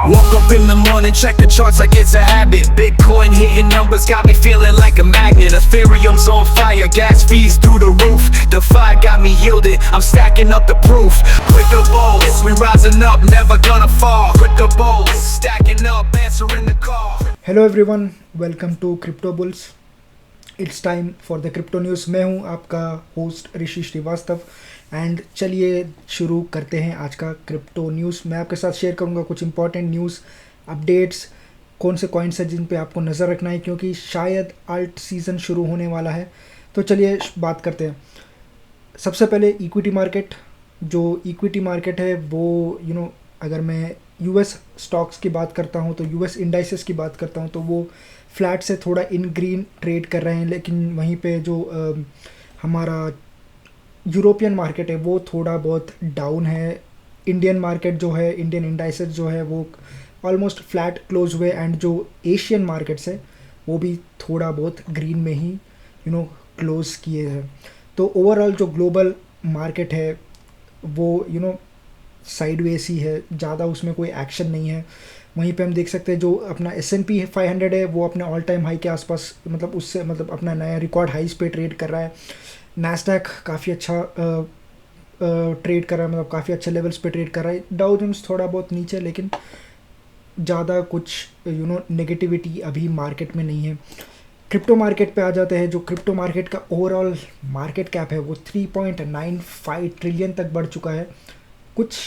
Woke up in the morning, check the charts like it's a habit. Bitcoin hitting numbers got me feeling like a magnet. Ethereum's on fire, gas fees through the roof. DeFi got me yielded, I'm stacking up the proof. Crypto bulls, we rising up, never gonna fall. Crypto bulls, stacking up, answering the call. Hello everyone, welcome to crypto bulls. It's time for the crypto news. मैं हूं आपका host Rishi Srivastava and चलिए शुरू करते हैं आज का crypto news. मैं आपके साथ शेयर करूंगा कुछ इंपॉर्टेंट न्यूज़ अपडेट्स, कौन से कॉइन्स हैं जिन पे आपको नज़र रखना है क्योंकि शायद अल्ट सीज़न शुरू होने वाला है। तो चलिए बात करते हैं। सबसे पहले इक्विटी मार्केट। जो इक्विटी मार्केट है वो अगर मैं यूएस स्टॉक्स की बात करता हूँ तो यूएस इंडाइसेस की बात करता हूँ तो वो फ्लैट से थोड़ा इन ग्रीन ट्रेड कर रहे हैं, लेकिन वहीं पे जो हमारा यूरोपियन मार्केट है वो थोड़ा बहुत डाउन है। इंडियन मार्केट जो है, इंडियन इंडाइसेस जो है वो ऑलमोस्ट फ्लैट क्लोज हुए एंड जो एशियन मार्केट्स है वो भी थोड़ा बहुत ग्रीन में ही क्लोज किए हैं। तो ओवरऑल जो ग्लोबल मार्केट है वो साइडवेज ही है, ज़्यादा उसमें कोई एक्शन नहीं है। वहीं पे हम देख सकते हैं जो अपना S&P 500 है वो अपने ऑल टाइम हाई के आसपास उससे अपना नया रिकॉर्ड हाइस पे ट्रेड कर रहा है। नैस्डैक काफ़ी अच्छा ट्रेड कर रहा है, काफ़ी अच्छे लेवल्स पे ट्रेड कर रहा है। डाउ जोन्स थोड़ा बहुत नीचे, लेकिन ज़्यादा कुछ नेगेटिविटी अभी मार्केट में नहीं है। क्रिप्टो मार्केट पे आ जाते हैं। जो क्रिप्टो मार्केट का ओवरऑल मार्केट कैप है वो 3.95 ट्रिलियन तक बढ़ चुका है। कुछ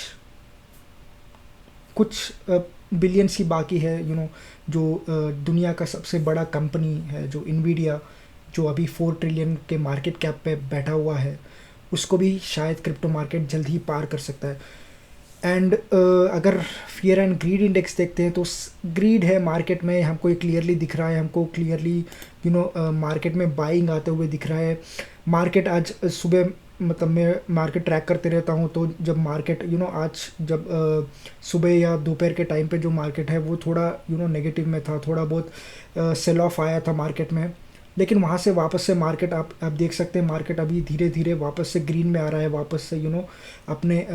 बिलियंस की बाकी है। जो दुनिया का सबसे बड़ा कंपनी है जो इन्वीडिया, जो अभी 4 ट्रिलियन के मार्केट कैप पे बैठा हुआ है, उसको भी शायद क्रिप्टो मार्केट जल्द ही पार कर सकता है। एंड अगर फियर एंड ग्रीड इंडेक्स देखते हैं तो ग्रीड है मार्केट में, हमको ये क्लियरली दिख रहा है। हमको क्लियरली मार्केट में बाइंग आते हुए दिख रहा है। मार्केट आज सुबह मैं मार्केट ट्रैक करते रहता हूँ, तो जब मार्केट आज जब सुबह या दोपहर के टाइम पे जो मार्केट है वो थोड़ा नेगेटिव में था, थोड़ा बहुत सेल ऑफ आया था मार्केट में, लेकिन वहाँ से वापस से मार्केट आप देख सकते हैं मार्केट अभी धीरे धीरे वापस से ग्रीन में आ रहा है, वापस से अपने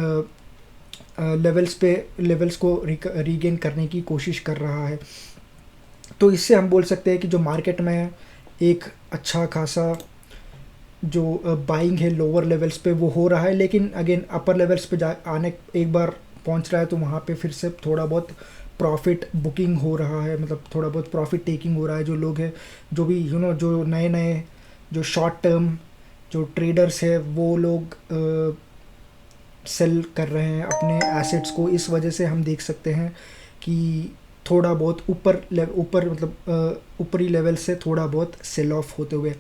लेवल्स को रीगेन करने की कोशिश कर रहा है। तो इससे हम बोल सकते हैं कि जो मार्केट में एक अच्छा खासा जो बाइंग है लोअर लेवल्स पे वो हो रहा है, लेकिन अगेन अपर लेवल्स पे आने एक बार पहुंच रहा है तो वहाँ पे फिर से थोड़ा बहुत प्रॉफिट बुकिंग हो रहा है, थोड़ा बहुत प्रॉफिट टेकिंग हो रहा है। जो लोग हैं जो भी जो नए जो शॉर्ट टर्म जो ट्रेडर्स है वो लोग सेल कर रहे हैं अपने एसेट्स को। इस वजह से हम देख सकते हैं कि थोड़ा बहुत ऊपरी लेवल से थोड़ा बहुत सेल ऑफ होते हुए।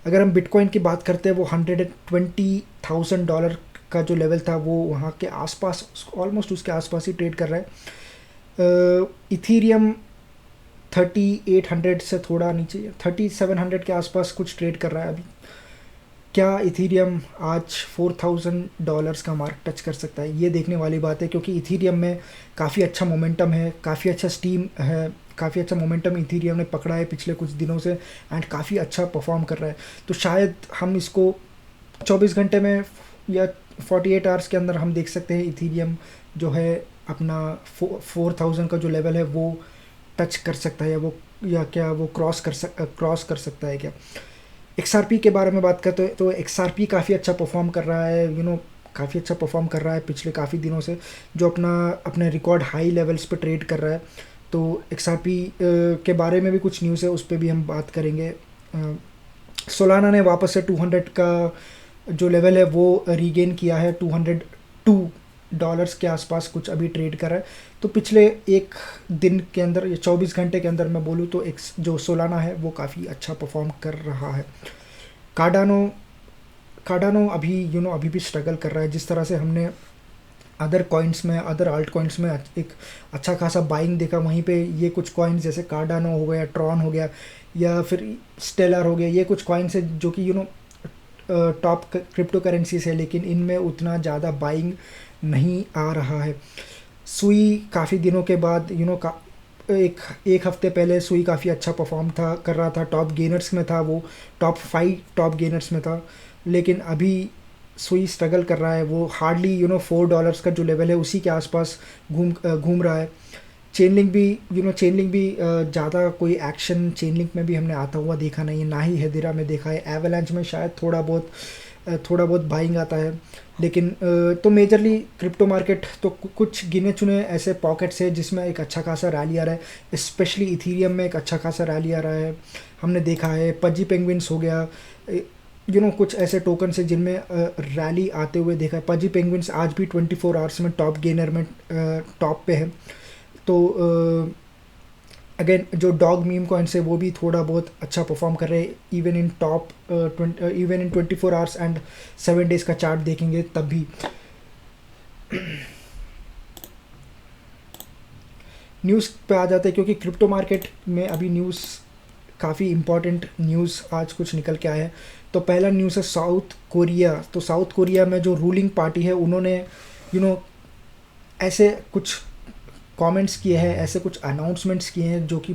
अगर हम बिटकॉइन की बात करते हैं वो $120,000 का जो लेवल था वो वहाँ के आसपास, ऑलमोस्ट उसके आसपास ही ट्रेड कर रहा है। इथीरियम 3800 से थोड़ा नीचे 3700 के आसपास कुछ ट्रेड कर रहा है अभी। क्या इथीरियम आज $4,000 का मार्क टच कर सकता है, ये देखने वाली बात है, क्योंकि इथीरियम में काफ़ी अच्छा मोमेंटम है, काफ़ी अच्छा स्टीम है, काफ़ी अच्छा मोमेंटम इथीरियम ने पकड़ा है पिछले कुछ दिनों से एंड काफ़ी अच्छा परफॉर्म कर रहा है। तो शायद हम इसको 24 घंटे में या 48 आवर्स के अंदर हम देख सकते हैं इथीरियम जो है अपना 4000 का जो लेवल है वो टच कर सकता है, या वो क्रॉस कर सकता है क्या। XRP के बारे में बात करते हैं तो XRP काफ़ी अच्छा परफॉर्म कर रहा है, काफ़ी अच्छा परफॉर्म कर रहा है पिछले काफ़ी दिनों से, जो अपने रिकॉर्ड हाई लेवल्स पे ट्रेड कर रहा है। तो XRP के बारे में भी कुछ न्यूज़ है, उस पर भी हम बात करेंगे। सोलाना ने वापस से 200 का जो लेवल है वो रीगेन किया है, $202 के आसपास कुछ अभी ट्रेड कर रहा है। तो पिछले एक दिन के अंदर या 24 घंटे के अंदर मैं बोलूँ तो जो सोलाना है वो काफ़ी अच्छा परफॉर्म कर रहा है। कार्डानो अभी भी स्ट्रगल कर रहा है। जिस तरह से हमने अदर कॉइन्स में, अदर आल्ट कॉइन्स में एक अच्छा खासा बाइंग देखा, वहीं पे ये कुछ कॉइन्स जैसे कार्डानो हो गया, ट्रॉन हो गया या फिर स्टेलर हो गया, ये कुछ कॉइन्स है जो कि टॉप क्रिप्टो करेंसीज है, लेकिन इनमें उतना ज़्यादा बाइंग नहीं आ रहा है। सुई काफ़ी दिनों के बाद एक हफ्ते पहले सुई काफ़ी अच्छा परफॉर्म कर रहा था, टॉप गेनर्स में था, वो टॉप 5 टॉप गेनर्स में था, लेकिन अभी सुई स्ट्रगल कर रहा है। वो हार्डली $4 का जो लेवल है उसी के आसपास घूम रहा है। चेन लिंक भी चेन लिंक भी ज़्यादा कोई एक्शन चेन लिंक में भी हमने आता हुआ देखा नहीं है, ना ही हेदिरा में देखा है। एवलांच में शायद थोड़ा बहुत बाइंग आता है, लेकिन तो मेजरली क्रिप्टो मार्केट तो कुछ गिने चुने ऐसे पॉकेट्स है जिसमें एक अच्छा खासा रैली आ रहा है। स्पेशली इथीरियम में एक अच्छा खासा रैली आ रहा है, हमने देखा है। पजी पेंगुइन्स हो गया, कुछ ऐसे टोकन है जिनमें रैली आते हुए देखा है। पजी पेंगुइन्स आज भी 24 आवर्स में टॉप गेनर में टॉप पे है। तो अगेन जो डॉग मीम कॉइन्स है वो भी थोड़ा बहुत अच्छा परफॉर्म कर रहे हैं, even in 24 hours and 7 days का चार्ट देखेंगे तब भी। न्यूज़ पे आ जाते हैं, क्योंकि क्रिप्टो मार्केट में अभी न्यूज़ काफ़ी इम्पॉर्टेंट न्यूज़ आज कुछ निकल के आया है। तो पहला न्यूज़ है साउथ कोरिया। तो साउथ कोरिया में जो रूलिंग पार्टी है उन्होंने ऐसे कुछ कमेंट्स किए हैं, ऐसे कुछ अनाउंसमेंट्स किए हैं जो कि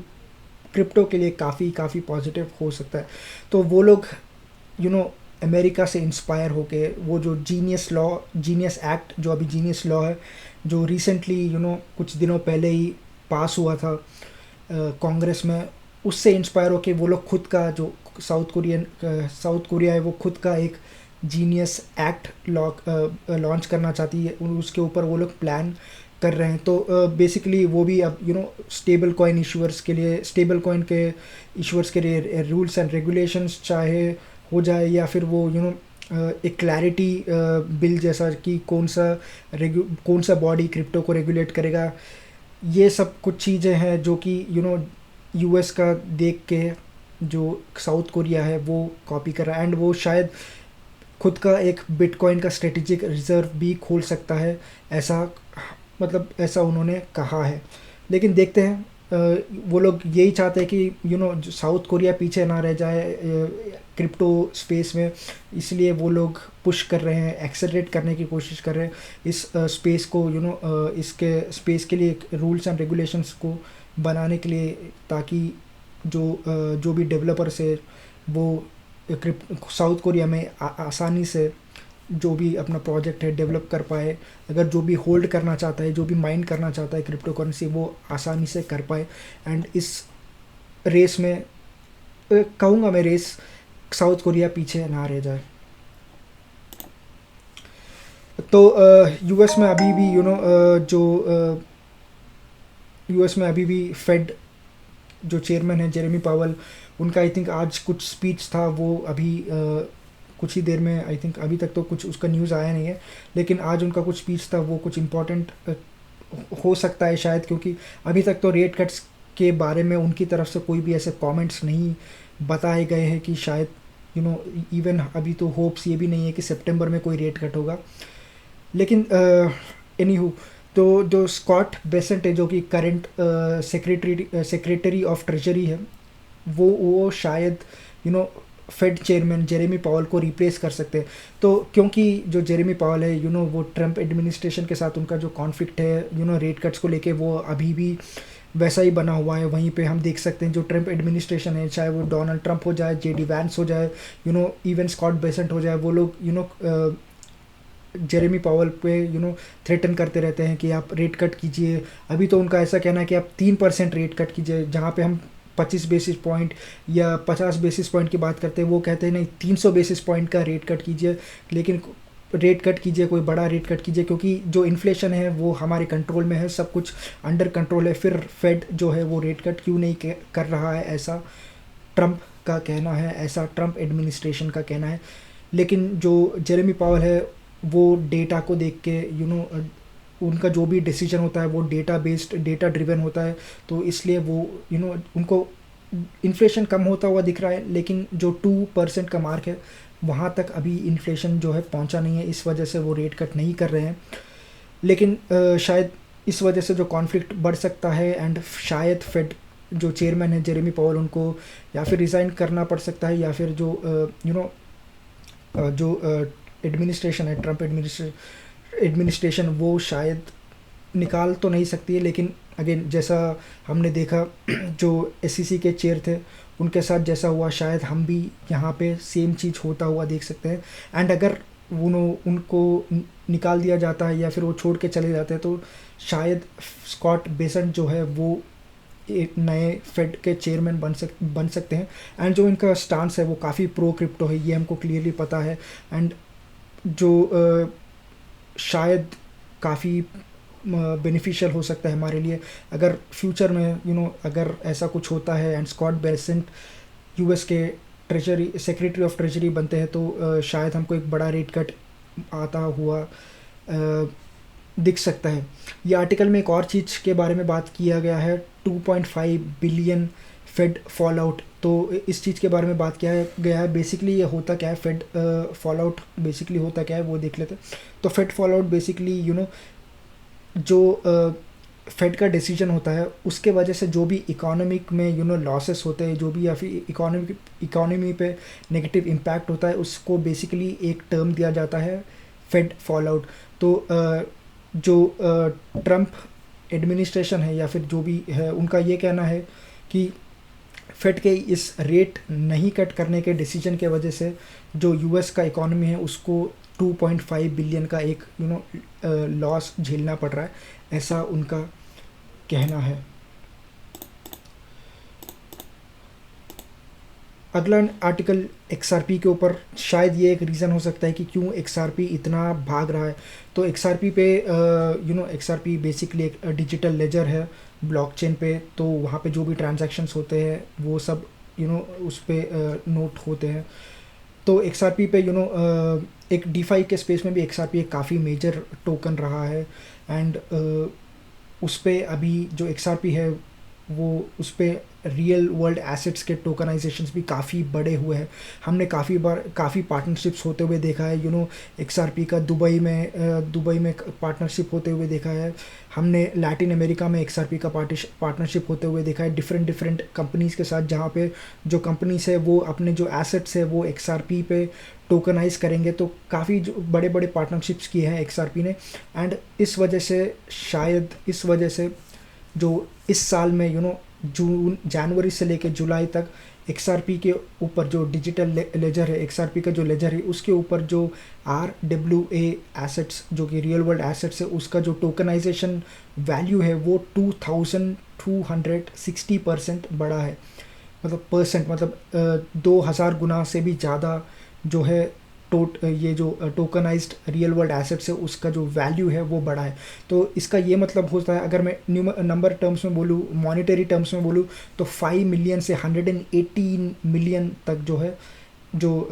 क्रिप्टो के लिए काफ़ी पॉजिटिव हो सकता है। तो वो लोग अमेरिका से इंस्पायर होके वो जो जीनियस एक्ट, जो अभी जीनियस लॉ है, जो रिसेंटली कुछ दिनों पहले ही पास हुआ था कांग्रेस में, उससे इंस्पायर होके वो लोग खुद का जो साउथ कोरिया है वो खुद का एक जीनियस एक्ट लॉन्च करना चाहती है। उसके ऊपर वो लोग प्लान कर रहे हैं। तो बेसिकली वो भी अब स्टेबल कॉइन के इशूअर्स के लिए रूल्स एंड रेगुलेशंस चाहे हो जाए, या फिर वो एक क्लैरिटी बिल जैसा कि कौन सा बॉडी क्रिप्टो को रेगुलेट करेगा। ये सब कुछ चीज़ें हैं जो कि यूएस का देख के जो साउथ कोरिया है वो कॉपी कर रहा है, एंड वो शायद खुद का एक बिटकॉइन का स्ट्रेटेजिक रिजर्व भी खोल सकता है, ऐसा उन्होंने कहा है। लेकिन देखते हैं, वो लोग यही चाहते हैं कि साउथ कोरिया पीछे ना रह जाए क्रिप्टो स्पेस में, इसलिए वो लोग पुश कर रहे हैं, एक्सेलरेट करने की कोशिश कर रहे हैं इस स्पेस को, इसके स्पेस के लिए रूल्स एंड रेगुलेशंस को बनाने के लिए, ताकि जो भी डेवलपर्स है वो साउथ कोरिया में आसानी से जो भी अपना प्रोजेक्ट है डेवलप कर पाए। अगर जो भी होल्ड करना चाहता है, जो भी माइंड करना चाहता है क्रिप्टो करेंसी, वो आसानी से कर पाए। एंड इस रेस में कहूँगा मैं, रेस साउथ कोरिया पीछे ना रह जाए। तो यूएस में अभी भी यूएस में अभी भी फेड जो चेयरमैन है जेरेमी पावल, उनका आई थिंक आज कुछ स्पीच था, वो अभी कुछ ही देर में, आई थिंक अभी तक तो कुछ उसका न्यूज़ आया नहीं है, लेकिन आज उनका कुछ स्पीच था, वो कुछ इम्पोर्टेंट हो सकता है शायद, क्योंकि अभी तक तो रेट कट्स के बारे में उनकी तरफ से कोई भी ऐसे कमेंट्स नहीं बताए गए हैं कि शायद इवन अभी तो होप्स ये भी नहीं है कि सितंबर में कोई रेट कट होगा। लेकिन एनीहू, तो जो स्कॉट बेसेंट है जो कि करंट सेक्रेटरी ऑफ ट्रेजरी है, वो शायद फेड चेयरमैन जेरेमी पावल को रिप्लेस कर सकते हैं। तो क्योंकि जो जेरेमी पावल है वो ट्रम्प एडमिनिस्ट्रेशन के साथ उनका जो कॉन्फ्लिक्ट है रेट कट्स को लेके, वो अभी भी वैसा ही बना हुआ है। वहीं पे हम देख सकते हैं जो ट्रम्प एडमिनिस्ट्रेशन है, चाहे वो डोनाल्ड ट्रंप हो जाए, जेडी वैंस हो जाए, इवन स्कॉट बेसेंट हो जाए, वो लोग जेरेमी पावल पे थ्रेटन करते रहते हैं कि आप रेट कट कीजिए। अभी तो उनका ऐसा कहना है कि आप 3% रेट कट कीजिए, जहाँ पे हम 25 बेसिस पॉइंट या 50 बेसिस पॉइंट की बात करते हैं, वो कहते हैं नहीं 300 बेसिस पॉइंट का रेट कट कीजिए, लेकिन रेट कट कीजिए, कोई बड़ा रेट कट कीजिए, क्योंकि जो इन्फ्लेशन है वो हमारे कंट्रोल में है, सब कुछ अंडर कंट्रोल है। फिर फेड जो है वो रेट कट क्यों नहीं कर रहा है, ऐसा ट्रंप का कहना है, ऐसा ट्रंप एडमिनिस्ट्रेशन का कहना है। लेकिन जो जेरेमी पावल है वो डेटा को देख के उनका जो भी डिसीजन होता है वो डेटा बेस्ड, डेटा ड्रिवन होता है, तो इसलिए वो उनको इन्फ्लेशन कम होता हुआ दिख रहा है, लेकिन जो 2% का मार्क है वहाँ तक अभी इन्फ्लेशन जो है पहुँचा नहीं है, इस वजह से वो रेट कट नहीं कर रहे हैं। लेकिन शायद इस वजह से जो कॉन्फ्लिक्ट बढ़ सकता है, एंड शायद फेड जो चेयरमैन है जेरेमी पावल, उनको या फिर रिज़ाइन करना पड़ सकता है, या फिर जो एडमिनिस्ट्रेशन है, ट्रंप एडमिनिस्ट्रेशन, वो शायद निकाल तो नहीं सकती है। लेकिन अगेन जैसा हमने देखा जो SEC के चेयर थे उनके साथ जैसा हुआ, शायद हम भी यहाँ पे सेम चीज़ होता हुआ देख सकते हैं। एंड अगर उनको निकाल दिया जाता है या फिर वो छोड़ के चले जाते हैं, तो शायद स्कॉट बेसेंट जो है वो एक नए फेड के चेयरमैन बन सकते हैं। एंड जो इनका स्टांस है वो काफ़ी प्रो क्रिप्टो है, ये हमको क्लियरली पता है। एंड जो शायद काफ़ी बेनिफिशियल हो सकता है हमारे लिए अगर फ्यूचर में अगर ऐसा कुछ होता है एंड स्कॉट बेसेंट यूएस के ट्रेजरी सेक्रेटरी ऑफ ट्रेजरी बनते हैं, तो शायद हमको एक बड़ा रेट कट आता हुआ दिख सकता है। ये आर्टिकल में एक और चीज़ के बारे में बात किया गया है, 2.5 बिलियन फेड फॉल आउट। तो इस चीज़ के बारे में बात किया गया है। बेसिकली ये होता क्या है, फेड फॉल आउट बेसिकली होता क्या है वो देख लेते हैं। तो फेड फॉल आउट बेसिकली जो फेड का डिसीजन होता है उसके वजह से जो भी इकोनॉमिक में लॉसेस होते हैं, जो भी या फिर इकोनॉमी पे नेगेटिव इम्पैक्ट होता है, उसको बेसिकली एक टर्म दिया जाता है फेड फॉल आउट। तो जो ट्रम्प एडमिनिस्ट्रेशन है या फिर जो भी है उनका ये कहना है कि फेड के इस रेट नहीं कट करने के डिसीजन के वजह से जो यूएस का इकोनॉमी है उसको 2.5 बिलियन का एक लॉस झेलना पड़ रहा है, ऐसा उनका कहना है। अगला आर्टिकल XRP के ऊपर, शायद ये एक रीज़न हो सकता है कि क्यों XRP इतना भाग रहा है। तो XRP पे XRP बेसिकली एक डिजिटल लेजर है ब्लॉकचेन पे, तो वहाँ पे जो भी ट्रांजैक्शंस होते हैं वो सब उस पर नोट होते हैं। तो XRP पे एक DeFi के स्पेस में भी XRP एक काफ़ी मेजर टोकन रहा है। एंड उस पर अभी जो XRP है वो उस पर रियल वर्ल्ड एसेट्स के टोकनाइजेशंस भी काफ़ी बड़े हुए हैं। हमने काफ़ी पार्टनरशिप्स होते हुए देखा है। XRP का दुबई में पार्टनरशिप होते हुए देखा है। हमने लैटिन अमेरिका में XRP का पार्टनरशिप होते हुए देखा है डिफरेंट कंपनीज़ के साथ, जहाँ पे जो कंपनीज है वो अपने जो एसेट्स है वो XRP पे टोकनाइज करेंगे। तो काफ़ी जो बड़े बड़े पार्टनरशिप्स किए हैं XRP ने। एंड इस वजह से जो इस साल में जनवरी से लेकर जुलाई तक XRP के ऊपर जो डिजिटल लेजर है, XRP का जो लेजर है उसके ऊपर जो RWA एसेट्स जो कि रियल वर्ल्ड एसेट्स है उसका जो टोकनाइजेशन वैल्यू है वो 2260% बढ़ा है। मतलब 2000 गुना से भी ज़्यादा जो है ये जो टोकनाइज्ड रियल वर्ल्ड एसेट्स है उसका जो वैल्यू है वो बढ़ा है। तो इसका ये मतलब होता है, अगर मैं नंबर टर्म्स में बोलूँ, मॉनेटरी टर्म्स में बोलूँ, तो 5 मिलियन से 118 मिलियन तक जो है जो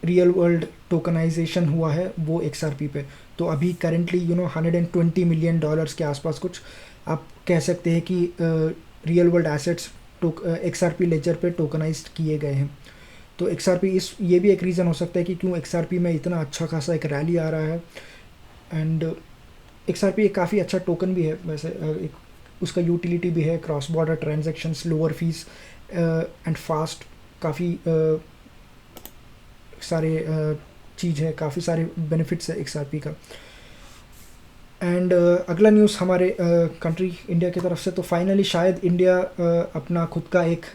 रियल वर्ल्ड टोकनाइजेशन हुआ है वो XRP पे। तो अभी करेंटली $120 मिलियन के आसपास कुछ आप कह सकते हैं कि real world assets XRP ledger पे टोकनाइज्ड किए गए हैं। तो XRP ये भी एक रीज़न हो सकता है कि क्यों XRP में इतना अच्छा खासा एक रैली आ रहा है। एंड XRP एक काफ़ी अच्छा टोकन भी है वैसे, एक उसका यूटिलिटी भी है, cross border transactions, lower fees and fast, काफ़ी सारे चीज़ है, काफ़ी सारे बेनिफिट्स है XRP का। एंड अगला न्यूज़ हमारे कंट्री इंडिया की तरफ से, तो फाइनली शायद इंडिया अपना खुद का एक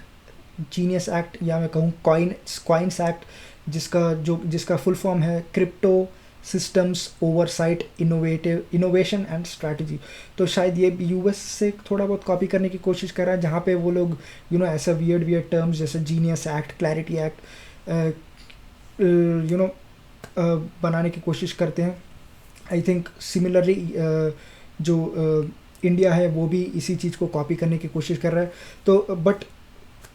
जीनियस एक्ट या मैं कहूँ कॉइन्स एक्ट, जिसका फुल फॉर्म है crypto systems oversight innovation and strategy. तो शायद ये यूएस से थोड़ा बहुत कॉपी करने की कोशिश कर रहा है, जहाँ पे वो लोग ऐसा वियर्ड टर्म्स जैसे जीनियस एक्ट, क्लैरिटी एक्ट बनाने की कोशिश करते हैं। आई थिंक सिमिलरली जो इंडिया है वो भी इसी चीज़ को कॉपी करने की कोशिश कर रहा है। तो बट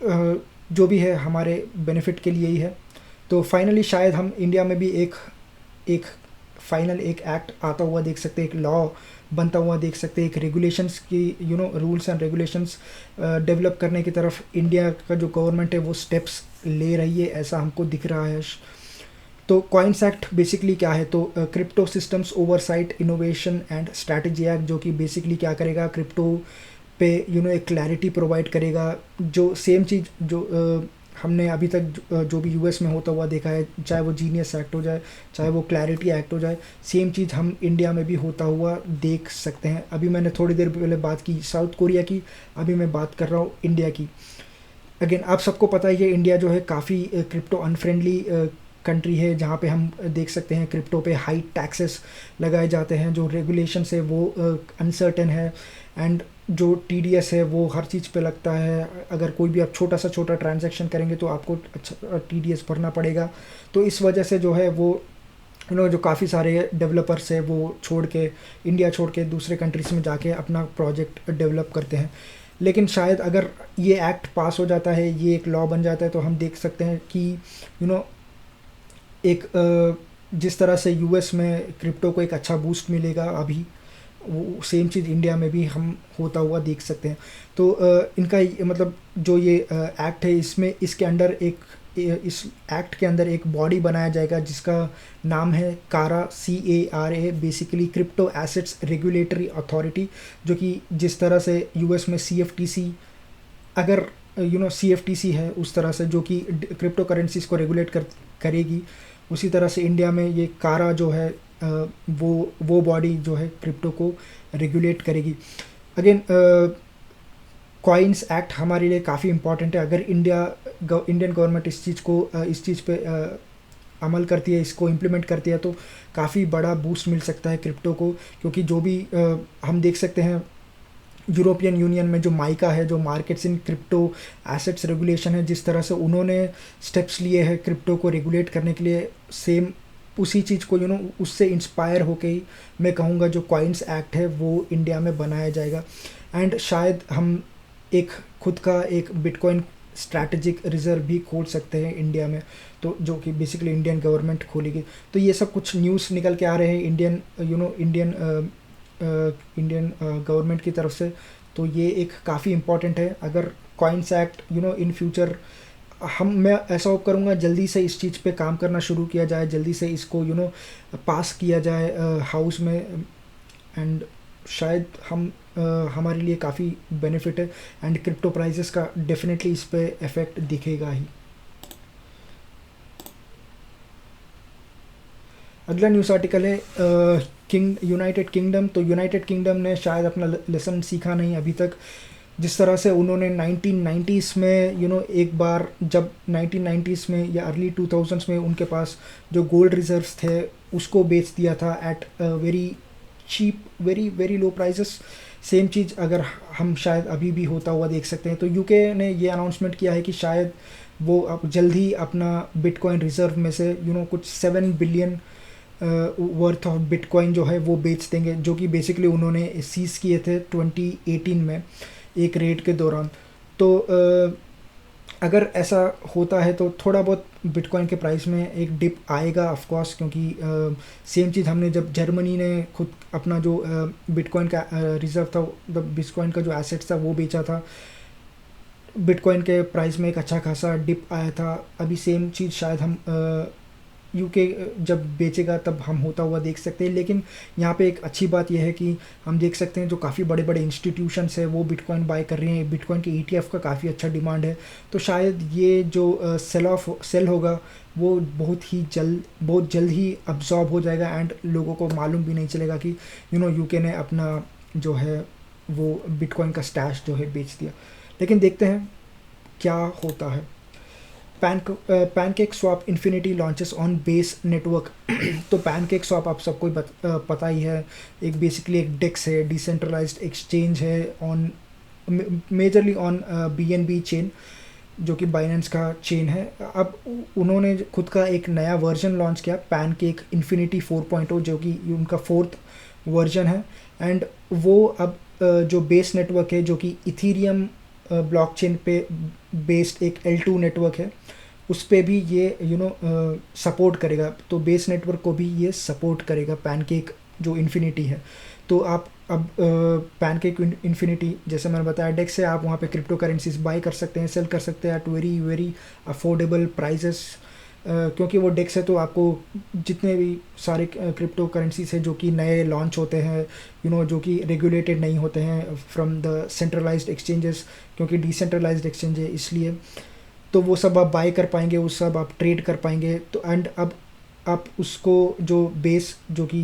जो भी है हमारे बेनिफिट के लिए ही है। तो फाइनली शायद हम इंडिया में भी एक एक्ट आता हुआ देख सकते हैं, एक लॉ बनता हुआ देख सकते हैं, एक रेगुलेशंस की रूल्स एंड रेगुलेशंस डेवलप करने की तरफ इंडिया का जो गवर्नमेंट है वो स्टेप्स ले रही है, ऐसा हमको दिख रहा है। तो कॉइन्स एक्ट बेसिकली क्या है, तो crypto systems oversight innovation and strategy act, जो कि बेसिकली क्या करेगा, क्रिप्टो पे एक क्लैरिटी प्रोवाइड करेगा। जो सेम चीज़ जो हमने अभी तक जो भी यूएस में होता हुआ देखा है, चाहे वो जीनियस एक्ट हो जाए, चाहे वो क्लैरिटी एक्ट हो जाए, सेम चीज़ हम इंडिया में भी होता हुआ देख सकते हैं। अभी मैंने थोड़ी देर पहले बात की साउथ कोरिया की, अभी मैं बात कर रहा हूँ इंडिया की। अगेन आप सबको पता है ये इंडिया जो है काफ़ी क्रिप्टो अनफ्रेंडली कंट्री है जहाँ पे हम देख सकते हैं क्रिप्टो पे हाई टैक्सेस लगाए जाते हैं, जो रेगुलेशन है वो अनसर्टेन है, एंड जो TDS है वो हर चीज़ पे लगता है। अगर कोई भी आप छोटा ट्रांजैक्शन करेंगे तो आपको अच्छा TDS भरना पड़ेगा। तो इस वजह से जो है वो जो काफ़ी सारे डेवलपर्स है वो इंडिया छोड़ के दूसरे कंट्रीज़ में जाके अपना प्रोजेक्ट डेवलप करते हैं। लेकिन शायद अगर ये एक्ट पास हो जाता है, ये एक लॉ बन जाता है, तो हम देख सकते हैं कि एक जिस तरह से US में क्रिप्टो को एक अच्छा बूस्ट मिलेगा, अभी वो सेम चीज़ इंडिया में भी हम होता हुआ देख सकते हैं। तो इनका मतलब जो ये एक्ट है, इसके अंडर इस एक्ट के अंदर एक बॉडी बनाया जाएगा जिसका नाम है CARA, CARA, basically crypto assets regulatory authority, जो कि जिस तरह से US में CFTC, अगर CFTC है उस तरह से जो कि क्रिप्टो करेंसीज को रेगुलेट करेगी, उसी तरह से इंडिया में ये CARA जो है वो बॉडी जो है क्रिप्टो को रेगुलेट करेगी। अगेन कॉइन्स एक्ट हमारे लिए काफ़ी इंपॉर्टेंट है। अगर इंडियन गवर्नमेंट इस चीज़ पे अमल करती है, इसको इम्प्लीमेंट करती है, तो काफ़ी बड़ा बूस्ट मिल सकता है क्रिप्टो को, क्योंकि जो भी हम देख सकते हैं यूरोपियन यूनियन में जो माइका है, जो markets in crypto assets regulation है, जिस तरह से उन्होंने स्टेप्स लिए हैं क्रिप्टो को रेगुलेट करने के लिए, सेम उसी चीज़ को उससे इंस्पायर होके ही मैं कहूँगा जो कॉइन्स एक्ट है वो इंडिया में बनाया जाएगा। एंड शायद हम खुद का एक बिटकॉइन स्ट्रैटेजिक रिजर्व भी खोल सकते हैं इंडिया में, तो जो कि बेसिकली इंडियन गवर्नमेंट खोलेगी। तो ये सब कुछ न्यूज़ निकल के आ रहे हैं इंडियन गवर्नमेंट की तरफ से। तो ये एक काफ़ी इम्पॉर्टेंट है। अगर कॉइन्स एक्ट इन फ्यूचर मैं ऐसा होप करूँगा जल्दी से इस चीज़ पे काम करना शुरू किया जाए, जल्दी से इसको पास किया जाए हाउस में, एंड शायद हमारे लिए काफ़ी बेनिफिट है, एंड क्रिप्टो प्राइसेस का डेफिनेटली इस पे इफेक्ट दिखेगा ही। अगला न्यूज़ आर्टिकल है यूनाइटेड किंगडम। तो यूनाइटेड किंगडम ने शायद अपना लेसन सीखा नहीं अभी तक। जिस तरह से उन्होंने 1990s में एक बार जब 1990s में या अर्ली 2000s में उनके पास जो गोल्ड रिजर्व्स थे उसको बेच दिया था at very cheap, very low prices. Same चीज़ अगर हम शायद अभी भी होता हुआ देख सकते हैं। तो UK ने ये अनाउंसमेंट किया है कि शायद वो अब जल्द ही अपना बिटकॉइन रिजर्व में से कुछ 7 बिलियन वर्थ ऑफ बिटकॉइन जो है वो बेच देंगे, जो कि बेसिकली उन्होंने सीज़ किए थे 2018 में एक रेड के दौरान। तो अगर ऐसा होता है तो थोड़ा बहुत बिटकॉइन के प्राइस में एक डिप आएगा ऑफ कोर्स, क्योंकि सेम चीज़ हमने जब जर्मनी ने खुद अपना जो बिटकॉइन का रिजर्व था, बिटकॉइन का जो एसेट्स था वो बेचा था, बिटकॉइन के प्राइस में एक अच्छा खासा डिप आया था। अभी सेम चीज़ शायद हम UK जब बेचेगा तब हम होता हुआ देख सकते हैं। लेकिन यहाँ पे एक अच्छी बात यह है कि हम देख सकते हैं जो काफ़ी बड़े बड़े इंस्टीट्यूशंस है वो बिटकॉइन बाय कर रहे हैं, बिटकॉइन के ETF का काफ़ी अच्छा डिमांड है। तो शायद ये जो सेल होगा वो बहुत जल्द ही अब्जॉर्ब हो जाएगा, एंड लोगों को मालूम भी नहीं चलेगा कि UK ने अपना जो है वो बिटकॉइन का स्टैश जो है बेच दिया। लेकिन देखते हैं क्या होता है। Pancake swap infinity launches on base network. तो पैनकेक स्वैप आप सबको पता ही है, एक बेसिकली एक डेक्स है, डिसेंट्रलाइज्ड एक्सचेंज है on majorly on BNB chain, जो कि बाइनेंस का चेन है। अब उन्होंने खुद का एक नया वर्जन लॉन्च किया, पैनकेक इन्फिनिटी 4.0, जो कि उनका 4th वर्जन है। एंड वो अब जो बेस नेटवर्क है जो कि इथीरियम ब्लॉकचेन पे बेस्ड एक L2 नेटवर्क है, उस पे भी ये सपोर्ट करेगा। तो बेस नेटवर्क को भी ये सपोर्ट करेगा पैनकेक जो इन्फिनिटी है। तो आप अब पैनकेक इन्फिनिटी जैसे मैंने बताया डेक्स से आप वहाँ पे क्रिप्टो करेंसीज बाय कर सकते हैं, सेल कर सकते हैं एट वेरी अफोर्डेबल प्राइजेस। क्योंकि वो डेक्स है तो आपको जितने भी सारे क्रिप्टो करेंसीज है जो कि नए लॉन्च होते हैं जो कि रेगुलेटेड नहीं होते हैं फ्रॉम द सेंट्रलाइज्ड एक्सचेंजेस, क्योंकि डिसेंट्रलाइज्ड एक्सचेंज है इसलिए, तो वो सब आप बाय कर पाएंगे, उस सब आप ट्रेड कर पाएंगे। तो एंड अब आप उसको जो बेस जो कि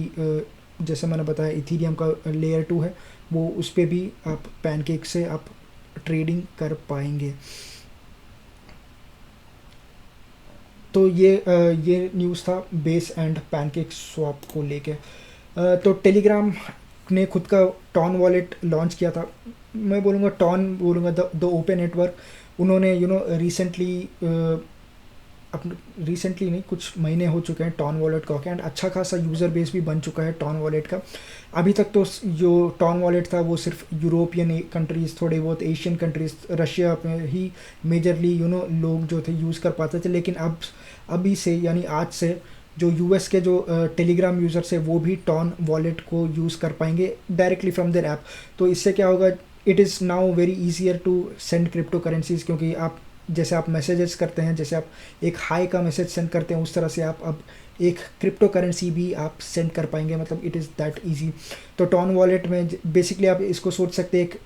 जैसे मैंने बताया इथीरियम का लेयर 2 है, वो उस पर भी आप पैनकेक से आप ट्रेडिंग कर पाएंगे। तो ये न्यूज़ था बेस एंड पैनकेक स्वैप को लेके। तो टेलीग्राम ने खुद का टॉन वॉलेट लॉन्च किया था। मैं बोलूँगा टॉन बोलूँगा, द ओपन नेटवर्क। उन्होंने रिसेंटली नहीं, कुछ महीने हो चुके हैं टॉन वॉलेट का एंड अच्छा खासा यूज़र बेस भी बन चुका है टॉन वॉलेट का। अभी तक तो जो टॉन वॉलेट था वो सिर्फ यूरोपियन कंट्रीज़, थोड़े बहुत एशियन कंट्रीज़, रशिया में ही मेजरली लोग जो थे यूज़ कर पाते थे। लेकिन अभी से यानी आज से जो यूएस के जो टेलीग्राम यूज़र्स है वो भी टॉन वॉलेट को यूज़ कर पाएंगे डायरेक्टली फ्रॉम देयर ऐप। तो इससे क्या होगा, it is now very easier to send crypto currencies, क्योंकि जैसे आप मैसेजेस करते हैं, जैसे आप एक हाई का मैसेज सेंड करते हैं, उस तरह से आप अब एक क्रिप्टो करेंसी भी आप सेंड कर पाएंगे। मतलब इट इज़ दैट इजी। तो टॉन वॉलेट में बेसिकली आप इसको सोच सकते हैं, एक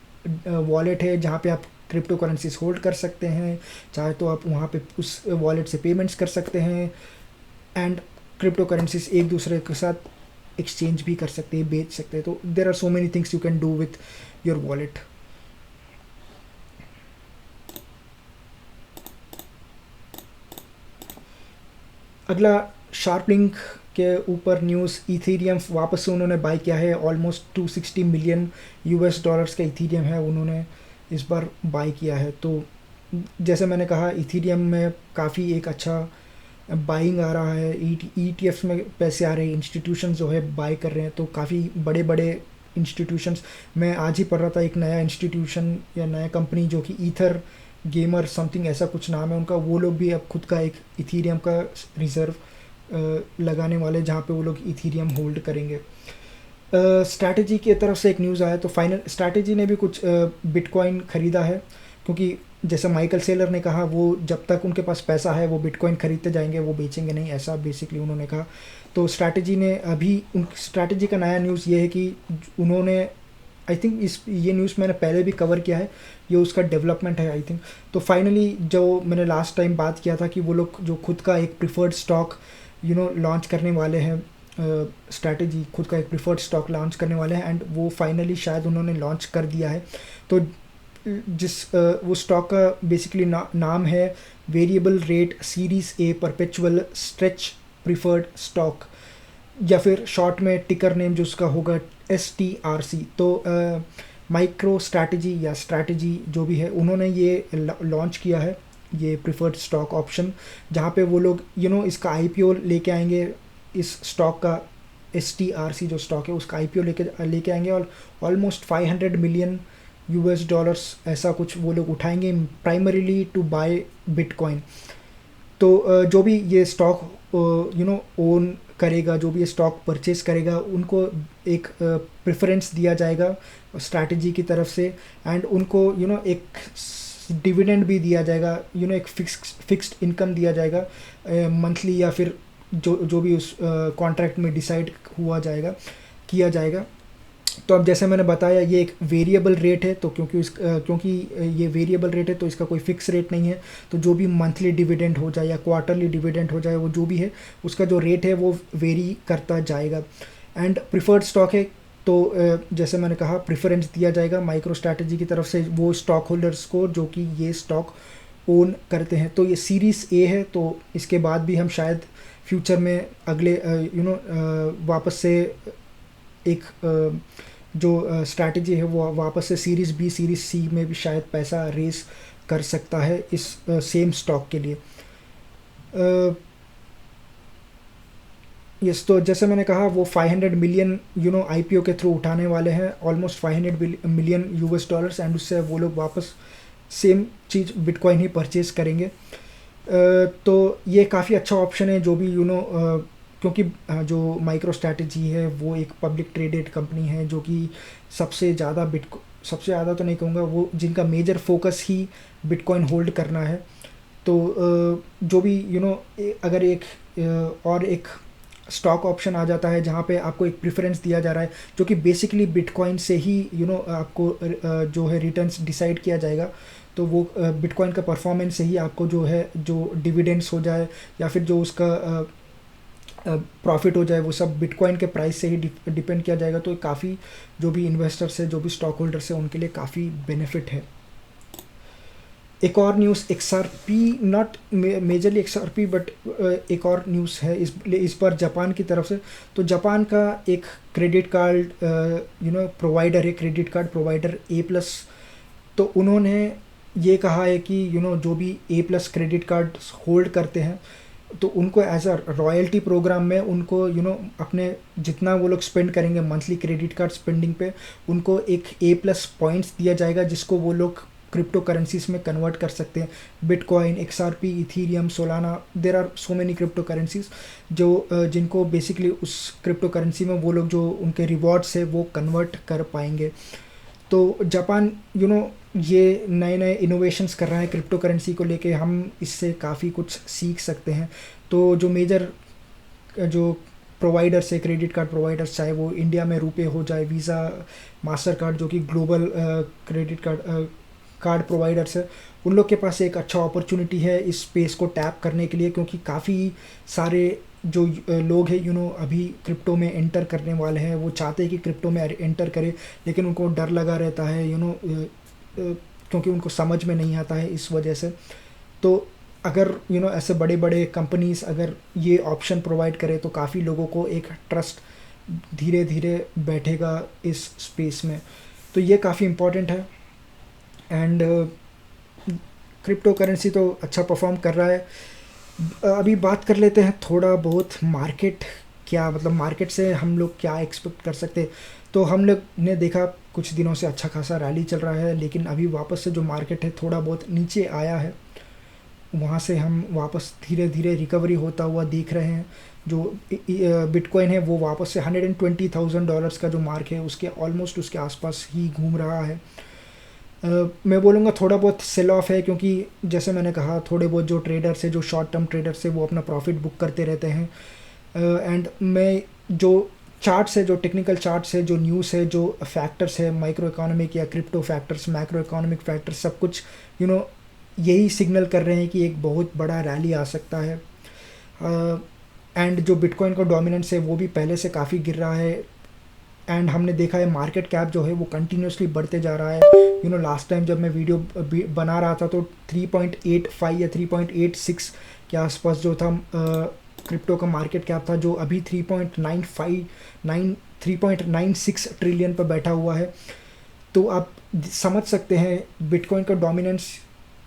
वॉलेट है जहाँ पे आप क्रिप्टो करेंसीज होल्ड कर सकते हैं। चाहे तो आप वहाँ पे उस वॉलेट से पेमेंट्स कर सकते हैं एंड क्रिप्टो करेंसीज एक दूसरे के साथ एक्सचेंज भी कर सकते हैं, बेच सकते हैं। तो there are so many things you can do with your wallet. अगला शार्प लिंक के ऊपर न्यूज़, इथेरियम वापस से उन्होंने बाय किया है। ऑलमोस्ट 260 मिलियन यूएस डॉलर्स का इथेरियम है, उन्होंने इस बार बाय किया है। तो जैसे मैंने कहा, इथेरियम में काफ़ी एक अच्छा बाइंग आ रहा है, ईटीएफ्स में पैसे आ रहे हैं, इंस्टीट्यूशंस जो है बाय कर रहे हैं। तो काफ़ी बड़े बड़े इंस्टीट्यूशंस, मैं आज ही पढ़ रहा था एक नया इंस्टीट्यूशन या नया कंपनी जो कि ईथर गेमर समथिंग ऐसा कुछ नाम है उनका, वो लोग भी अब खुद का एक इथेरियम का रिज़र्व लगाने वाले, जहाँ पे वो लोग इथेरियम होल्ड करेंगे। स्ट्रैटेजी की तरफ से एक न्यूज़ आया, तो फाइनल स्ट्रैटेजी ने भी कुछ बिटकॉइन ख़रीदा है, क्योंकि जैसे माइकल सेलर ने कहा, वो जब तक उनके पास पैसा है वो बिटकॉइन खरीदते जाएंगे, वो बेचेंगे नहीं, ऐसा बेसिकली उन्होंने कहा। तो स्ट्रैटेजी ने अभी स्ट्रैटेजी का नया न्यूज़ ये है कि उन्होंने, आई थिंक ये न्यूज़ मैंने पहले भी कवर किया है, ये उसका डेवलपमेंट है आई थिंक। तो फाइनली जो मैंने लास्ट टाइम बात किया था कि वो लोग जो खुद का एक प्रिफर्ड स्टॉक लॉन्च करने वाले हैं, स्ट्रैटेजी खुद का एक प्रिफर्ड स्टॉक लॉन्च करने वाले हैं, एंड वो फाइनली शायद उन्होंने लॉन्च कर दिया है। तो वो स्टॉक का बेसिकली नाम है variable rate series A perpetual stretch preferred stock, या फिर शॉर्ट में टिकर नेम जो उसका होगा STRC। तो माइक्रो स्ट्रैटेजी या स्ट्रैटेजी जो भी है, उन्होंने ये लॉन्च किया है, ये प्रिफर्ड स्टॉक ऑप्शन, जहाँ पे वो लोग इसका IPO लेके आएंगे, इस स्टॉक का STRC जो स्टॉक है उसका IPO लेके आएंगे, और ऑलमोस्ट 500 मिलियन US डॉलर्स ऐसा कुछ वो लोग उठाएंगे, प्राइमरीली टू बाय बिटकॉइन। तो जो भी ये स्टॉक ओन करेगा, जो भी ये स्टॉक परचेज करेगा, उनको एक प्रेफरेंस दिया जाएगा स्ट्रैटेजी की तरफ से, एंड उनको एक डिविडेंड भी दिया जाएगा, एक फिक्स्ड इनकम दिया जाएगा मंथली, या फिर जो भी उस कॉन्ट्रैक्ट में डिसाइड किया जाएगा। तो अब जैसे मैंने बताया, ये एक वेरिएबल रेट है, तो क्योंकि ये वेरिएबल रेट है तो इसका कोई फिक्स रेट नहीं है। तो जो भी मंथली डिविडेंड हो जाए या क्वार्टरली डिविडेंड हो जाए, वो जो भी है उसका जो रेट है वो वेरी करता जाएगा। एंड प्रिफर्ड स्टॉक है, तो जैसे मैंने कहा प्रेफरेंस दिया जाएगा माइक्रो स्ट्रैटेजी की तरफ से वो स्टॉक होल्डर्स को जो कि ये स्टॉक ओन करते हैं। तो ये सीरीज़ ए है, तो इसके बाद भी हम शायद फ्यूचर में अगले वापस से एक जो स्ट्रैटेजी है वो वापस से सीरीज़ बी सीरीज़ सी में भी शायद पैसा रेस कर सकता है इस सेम स्टॉक के लिए। यस, तो जैसे मैंने कहा वो 500 मिलियन IPO के थ्रू उठाने वाले हैं, almost 500 million US dollars, and उससे वो लोग वापस सेम चीज़ बिटकॉइन ही परचेज करेंगे। तो ये काफ़ी अच्छा ऑप्शन है, जो भी क्योंकि जो माइक्रो स्ट्रैटेजी है वो एक पब्लिक ट्रेडेड कंपनी है, जो कि सबसे ज़्यादा तो नहीं कहूँगा, वो जिनका मेजर फोकस ही बिटकॉइन होल्ड करना है। तो जो भी अगर एक स्टॉक ऑप्शन आ जाता है जहाँ पे आपको एक प्रेफरेंस दिया जा रहा है, जो कि बेसिकली बिटकॉइन से ही आपको जो है रिटर्न्स डिसाइड किया जाएगा, तो वो बिटकॉइन का परफॉर्मेंस से ही आपको जो डिविडेंड्स हो जाए या फिर जो उसका प्रॉफिट हो जाए, वो सब बिटकॉइन के प्राइस से ही डिपेंड किया जाएगा। तो काफ़ी जो भी इन्वेस्टर्स है, जो भी स्टॉक होल्डर्स है, उनके लिए काफ़ी बेनिफिट है। एक और news XRP, not majorly XRP but एक और न्यूज़ है इस बार जापान की तरफ से। तो जापान का एक क्रेडिट कार्ड प्रोवाइडर है, क्रेडिट कार्ड प्रोवाइडर A+, तो उन्होंने ये कहा है कि जो भी A+ क्रेडिट कार्ड होल्ड करते हैं तो उनको एज अ रॉयल्टी प्रोग्राम में उनको अपने जितना वो लोग स्पेंड करेंगे मंथली क्रेडिट कार्ड स्पेंडिंग पे, उनको एक A+ पॉइंट्स दिया जाएगा जिसको वो लोग क्रिप्टो करेंसीज में कन्वर्ट कर सकते हैं। Bitcoin, XRP, Ethereum, Solana, there are so many crypto currencies जो जिनको बेसिकली उस क्रिप्टो करेंसी में वो लोग जो उनके रिवॉर्ड्स है वो कन्वर्ट कर पाएंगे। तो जापान ये नए नए इनोवेशंस कर रहा है क्रिप्टो करेंसी को लेके, हम इससे काफ़ी कुछ सीख सकते हैं। तो जो मेजर जो प्रोवाइडर्स है, क्रेडिट कार्ड प्रोवाइडर्स, चाहे वो इंडिया में रुपे हो जाए, वीज़ा, मास्टर कार्ड जो कि ग्लोबल क्रेडिट कार्ड प्रोवाइडर्स है, उन लोग के पास एक अच्छा अपॉर्चुनिटी है इस स्पेस को टैप करने के लिए, क्योंकि काफ़ी सारे जो लोग हैं अभी क्रिप्टो में एंटर करने वाले हैं, वो चाहते हैं कि क्रिप्टो में एंटर करें, लेकिन उनको डर लगा रहता है क्योंकि उनको समझ में नहीं आता है इस वजह से। तो अगर ऐसे बड़े बड़े कंपनीज अगर ये ऑप्शन प्रोवाइड करे तो काफ़ी लोगों को एक ट्रस्ट धीरे धीरे बैठेगा इस स्पेस में। तो ये काफ़ी इम्पोर्टेंट है। एंड क्रिप्टो करेंसी तो अच्छा परफॉर्म कर रहा है। अभी बात कर लेते हैं थोड़ा बहुत मार्केट, क्या मतलब मार्केट से हम लोग क्या एक्सपेक्ट कर सकते हैं। तो हम लोग ने देखा कुछ दिनों से अच्छा खासा रैली चल रहा है, लेकिन अभी वापस से जो मार्केट है थोड़ा बहुत नीचे आया है, वहाँ से हम वापस धीरे धीरे रिकवरी होता हुआ देख रहे हैं। जो बिटकॉइन है वो वापस से $120,000 का जो मार्क है उसके ऑलमोस्ट उसके आसपास ही घूम रहा है। मैं बोलूँगा थोड़ा बहुत सेल ऑफ है, क्योंकि जैसे मैंने कहा थोड़े बहुत जो ट्रेडर्स है, जो शॉर्ट टर्म ट्रेडर्स है, वो अपना प्रॉफिट बुक करते रहते हैं। एंड मैं जो चार्ट्स है, जो टेक्निकल चार्ट्स है, जो न्यूज़ है, जो फैक्टर्स है, माइक्रो इकोनॉमिक या crypto factors, macro economic factors, सब कुछ यही सिग्नल कर रहे हैं कि एक बहुत बड़ा रैली आ सकता है। एंड जो बिटकॉइन का डोमिनेंस है वो भी पहले से काफ़ी गिर रहा है। एंड हमने देखा है मार्केट कैप जो है वो कंटिन्यूसली बढ़ते जा रहा है। लास्ट टाइम जब मैं वीडियो बना रहा था तो 3.85 या 3.86 के आसपास जो था क्रिप्टो का मार्केट कैप था, जो अभी 3.96 ट्रिलियन पर बैठा हुआ है। तो आप समझ सकते हैं बिटकॉइन का डोमिनेंस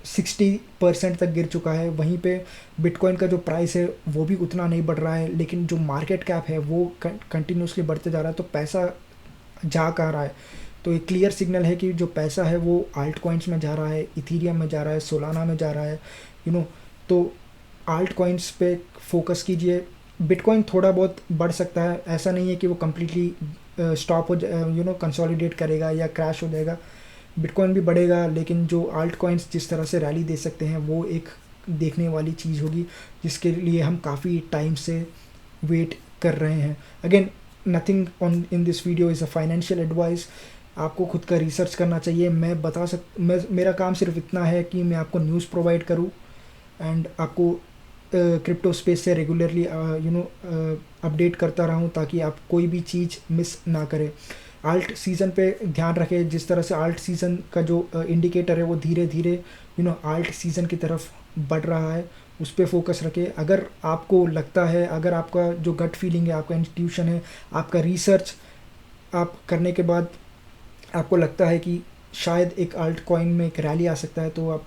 60% तक गिर चुका है। वहीं पे बिटकॉइन का जो प्राइस है वो भी उतना नहीं बढ़ रहा है, लेकिन जो मार्केट कैप है वो कंटिन्यूसली बढ़ते जा रहा है। तो पैसा जा कहाँ रहा है? तो एक क्लियर सिग्नल है कि जो पैसा है वो आल्ट कॉइन्स में जा रहा है, इथीरियम में जा रहा है, सोलाना में जा रहा है। तो आल्ट कॉइन्स पे फोकस कीजिए। बिटकॉइन थोड़ा बहुत बढ़ सकता है, ऐसा नहीं है कि वो कम्प्लीटली स्टॉप हो कंसोलिडेट करेगा या क्रैश हो जाएगा। बिटकॉइन भी बढ़ेगा, लेकिन जो आल्ट कॉइन्स जिस तरह से रैली दे सकते हैं वो एक देखने वाली चीज़ होगी, जिसके लिए हम काफ़ी टाइम से वेट कर रहे हैं। Again nothing on in this video is a financial advice. आपको खुद का रिसर्च करना चाहिए। मेरा काम सिर्फ इतना है कि मैं आपको न्यूज़ प्रोवाइड करूँ एंड आपको क्रिप्टो स्पेस से रेगुलरली अपडेट करता रहूँ, ताकि आप कोई भी चीज़ मिस ना करें। आल्ट सीज़न पे ध्यान रखें। जिस तरह से आल्ट सीज़न का जो इंडिकेटर है वो धीरे धीरे आल्ट सीज़न की तरफ बढ़ रहा है, उस पर फोकस रखें। अगर आपको लगता है, अगर आपका जो गट फीलिंग है, आपका इंस्टीट्यूशन है, आपका रिसर्च आप करने के बाद आपको लगता है कि शायद एक आल्ट कॉइन में एक रैली आ सकता है, तो आप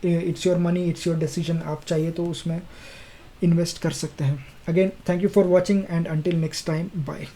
it's your money, it's your decision. आप चाहिए तो उसमें इन्वेस्ट कर सकते हैं। Again thank you for watching and until next time, bye.